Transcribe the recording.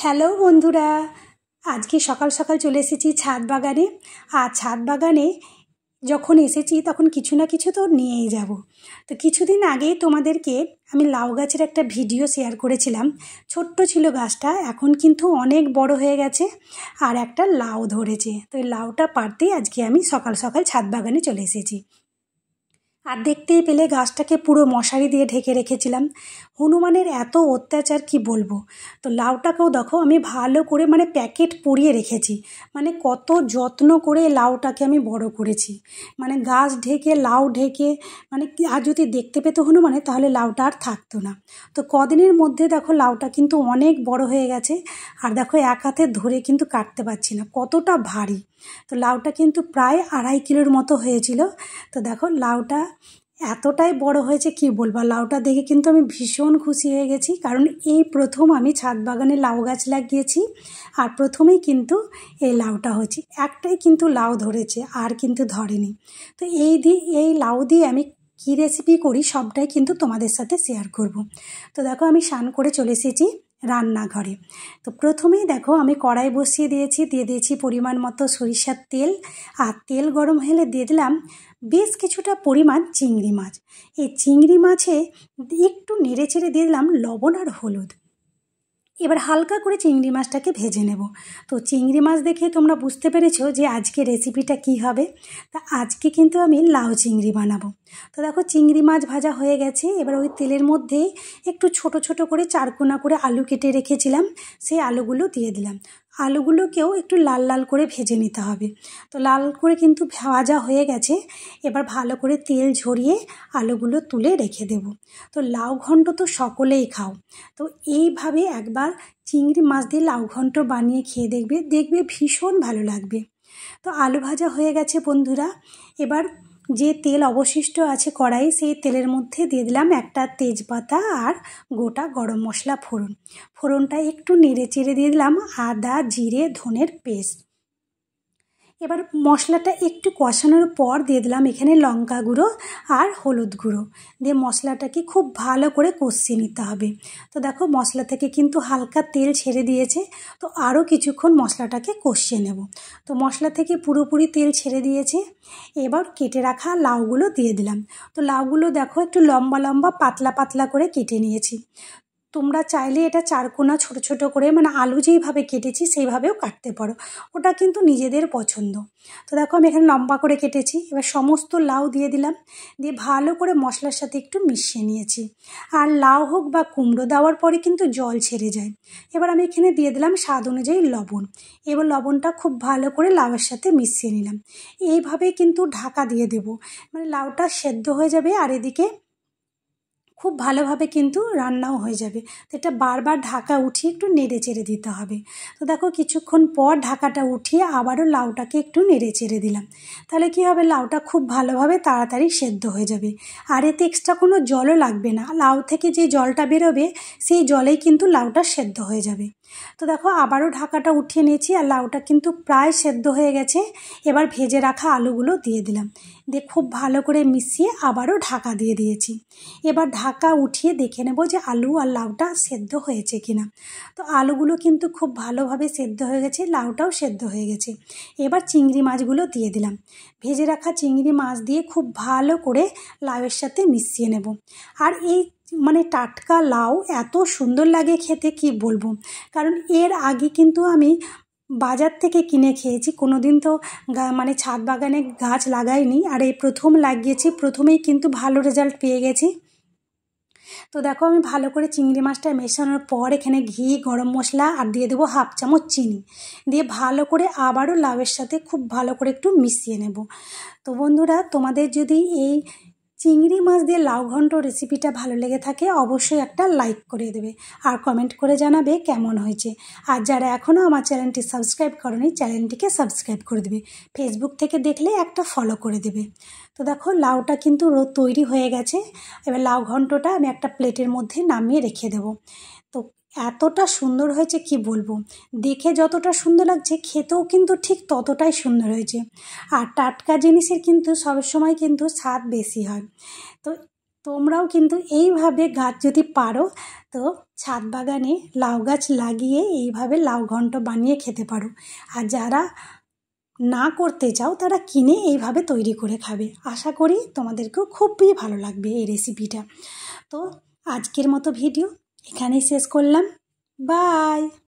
Hello বন্ধুরা, আজকে সকাল সকাল চলে এসেছি ছাদ বাগানে। আর ছাদ বাগানে যখন এসেছি তখন কিছু না কিছু তো নিয়েই যাব। তো কিছুদিন আগেই তোমাদেরকে আমি লাউ গাছের একটা ভিডিও শেয়ার করেছিলাম। ছোট্ট ছিল গাছটা, এখন কিন্তু অনেক বড় হয়ে গেছে আর একটা লাউ ধরেছে। তো এই লাউটা পাড়তেই আজকে আমি সকাল সকাল ছাদ বাগানে চলে এসেছি। আর দেখতেই পেলে গাছটাকে পুরো মশারি দিয়ে ঢেকে রেখেছিলাম। হনুমানের এত অত্যাচার কি বলবো। তো লাউটাকেও দেখো আমি ভালো করে প্যাকেট পরিয়ে রেখেছি। কত যত্ন করে লাউটাকে আমি বড় করেছি। গাছ ঢেকে লাউ ঢেকে আর যদি দেখতে পেতো হনুমানে তাহলে লাউটা আর থাকতো না। তো কদিনের মধ্যে দেখো লাউটা কিন্তু অনেক বড় হয়ে গেছে। আর দেখো এক হাতে ধরে কিন্তু কাটতে পারছি না, কতটা ভারী। তো লাউটা কিন্তু প্রায় 2.5 কিলোর মতো হয়েছিল। তো দেখো লাউটা এতটাই বড় হয়েছে কি বলবো। লাউটা দেখে কিন্তু আমি ভীষণ খুশি হয়ে গেছি, কারণ এই প্রথম আমি ছাদ বাগানে লাউ গাছ লাগিয়েছি আর প্রথমেই কিন্তু এই লাউটা হয়েছে। একটাই কিন্তু লাউ ধরেছে, আর কিন্তু ধরেনি। তো এই লাউ দিয়ে আমি কী রেসিপি করি সবটাই কিন্তু তোমাদের সাথে শেয়ার করব। তো দেখো আমি স্নান করে চলে এসেছি রান্নাঘরে। তো প্রথমেই দেখো আমি কড়াই বসিয়ে দিয়ে দিয়েছি পরিমাণ মতো সরিষার তেল। আর তেল গরম হলে দিয়ে দিলাম বেশ কিছুটা পরিমাণ চিংড়ি মাছ। এই চিংড়ি মাছে একটু নেড়ে চেড়ে দিয়ে দিলাম লবণ আর হলুদ। এবার হালকা করে চিংড়ি মাছটাকে ভেজে নেব। তো চিংড়ি মাছ দেখে তোমরা বুঝতে পেরেছো যে আজকে রেসিপিটা কি হবে। তা আজকে কিন্তু আমি লাউ চিংড়ি বানাবো। তো দেখো চিংড়ি মাছ ভাজা হয়ে গেছে। এবার ওই তেলের মধ্যে একটু ছোট ছোট করে চারকোনা করে আলু কেটে রেখেছিলাম, সেই আলুগুলো দিয়ে দিলাম। আলুগুলোকেও একটু লাল লাল করে ভেজে নিতে হবে। তো লাল করে কিন্তু ভাজা হয়ে গেছে। এবার ভালো করে তেল ঝরিয়ে আলুগুলো তুলে রেখে দেব। তো লাউ ঘন্ট তো সকলেই খাও। তো এইভাবে একবার চিংড়ি মাছ দিয়ে লাউ ঘন্ট বানিয়ে খেয়ে দেখবে ভীষণ ভালো লাগবে। তো আলু ভাজা হয়ে গেছে বন্ধুরা। এবার যে তেল অবশিষ্ট আছে কড়াই, সেই তেলের মধ্যে দিয়ে দিলাম একটা তেজপাতা আর গোটা গরম মশলা ফোড়নটা একটু নেড়ে চেড়ে দিয়ে দিলাম আদা জিরে ধনের পেস্ট। এবার মশলাটা একটু কষানোর পর দিয়ে দিলাম এখানে লঙ্কা গুঁড়ো আর হলুদ গুঁড়ো দিয়ে মশলাটাকে খুব ভালো করে কষিয়ে নিতে হবে। তো দেখো মশলা থেকে কিন্তু হালকা তেল ছেড়ে দিয়েছে। তো আরও কিছুক্ষণ মশলাটাকে কষিয়ে নেব। তো মশলা থেকে পুরোপুরি তেল ছেড়ে দিয়েছে। এবার কেটে রাখা লাউগুলো দিয়ে দিলাম। তো লাউগুলো দেখো একটু লম্বা লম্বা পাতলা পাতলা করে কেটে নিয়েছি। তোমরা চাইলে এটা চারকোনা ছোট ছোট করে আলু যেইভাবে কেটেছি সেইভাবেও কাটতে পারো, ওটা কিন্তু নিজেদের পছন্দ। তো দেখো আমি এখানে লম্বা করে কেটেছি। এবার সমস্ত লাউ দিয়ে দিলাম, দিয়ে ভালো করে মশলার সাথে একটু মিশিয়ে নিয়েছি। আর লাউ হোক বা কুমড়ো দেওয়ার পরে কিন্তু জল ছেড়ে যায়। এবার আমি এখানে দিয়ে দিলাম স্বাদ অনুযায়ী লবণ। এবার লবণটা খুব ভালো করে লাউয়ের সাথে মিশিয়ে নিলাম। এইভাবেই কিন্তু ঢাকা দিয়ে দেবো, লাউটা সেদ্ধ হয়ে যাবে আর এদিকে খুব ভালোভাবে কিন্তু রান্নাও হয়ে যাবে। তো এটা বারবার ঢাকা উঠিয়ে একটু নেড়ে চেড়ে দিতে হবে। তো দেখো কিছুক্ষণ পর ঢাকাটা উঠিয়ে আবারও লাউটাকে একটু নেড়ে চেড়ে দিলাম। তাহলে কি হবে, লাউটা খুব ভালোভাবে তাড়াতাড়ি সেদ্ধ হয়ে যাবে। আর এতে এক্সট্রা কোনো জলও লাগবে না। লাউ থেকে যে জলটা বেরোবে সেই জলেই কিন্তু লাউটা সেদ্ধ হয়ে যাবে। তো দেখো আবারও ঢাকাটা উঠিয়ে নিয়েছি আর লাউটা কিন্তু প্রায় সেদ্ধ হয়ে গেছে। এবার ভেজে রাখা আলুগুলো দিয়ে দিলাম, দিয়ে খুব ভালো করে মিশিয়ে আবারও ঢাকা দিয়ে দিয়েছি। এবার ঢাকা উঠিয়ে দেখে নেব যে আলু আর লাউটা সেদ্ধ হয়েছে কিনা। তো আলুগুলো কিন্তু খুব ভালোভাবে সেদ্ধ হয়ে গেছে, লাউটাও সেদ্ধ হয়ে গেছে। এবার চিংড়ি মাছগুলো দিয়ে দিলাম। ভেজে রাখা চিংড়ি মাছ দিয়ে খুব ভালো করে লাউয়ের সাথে মিশিয়ে নেব। আর এই টাটকা লাউ এত সুন্দর লাগে খেতে কি বলবো। কারণ এর আগে কিন্তু আমি বাজার থেকে কিনে খেয়েছি, কোনো দিন তো ছাদ বাগানে গাছ লাগাইনি। আর এই প্রথম লাগিয়েছি, প্রথমেই কিন্তু ভালো রেজাল্ট পেয়ে গেছি। তো দেখো আমি ভালো করে চিংড়ি মাছটা মেশানোর পর এখানে ঘি গরম মশলা আর দিয়ে দেবো 1/2 চামচ চিনি, দিয়ে ভালো করে আবারও লাউয়ের সাথে খুব ভালো করে একটু মিশিয়ে নেব। তো বন্ধুরা তোমাদের যদি এই চিংড়ি মাছ দিয়ে লাউ ঘন্ট রেসিপিটা ভালো লেগে থাকে অবশ্যই একটা লাইক করে দেবে আর কমেন্ট করে জানাবে কেমন হয়েছে। আর যারা এখনও আমার চ্যানেলটি সাবস্ক্রাইব করেনি চ্যানেলটিকে সাবস্ক্রাইব করে দেবে। ফেসবুক থেকে দেখলে একটা ফলো করে দেবে। তো দেখো লাউটা কিন্তু তৈরি হয়ে গেছে। এবার লাউ ঘন্টটা আমি একটা প্লেটের মধ্যে নামিয়ে রেখে দেবো। তো এতটা সুন্দর হয়েছে কি বলবো। দেখে যতটা সুন্দর লাগছে খেতেও কিন্তু ঠিক ততটাই সুন্দর হয়েছে। আর টাটকা জিনিসের কিন্তু সবসময় কিন্তু স্বাদ বেশি হয়। তো তোমরাও কিন্তু এইভাবে গাছ যদি পারো তো ছাদ বাগানে লাউ গাছ লাগিয়ে এইভাবে লাউ ঘন্ট বানিয়ে খেতে পারো। আর যারা না করতে চাও তারা কিনে এইভাবে তৈরি করে খাবে। আশা করি তোমাদেরকেও খুবই ভালো লাগবে এই রেসিপিটা। তো আজকের মতো ভিডিও এখানেই শেষ করলাম। বাই।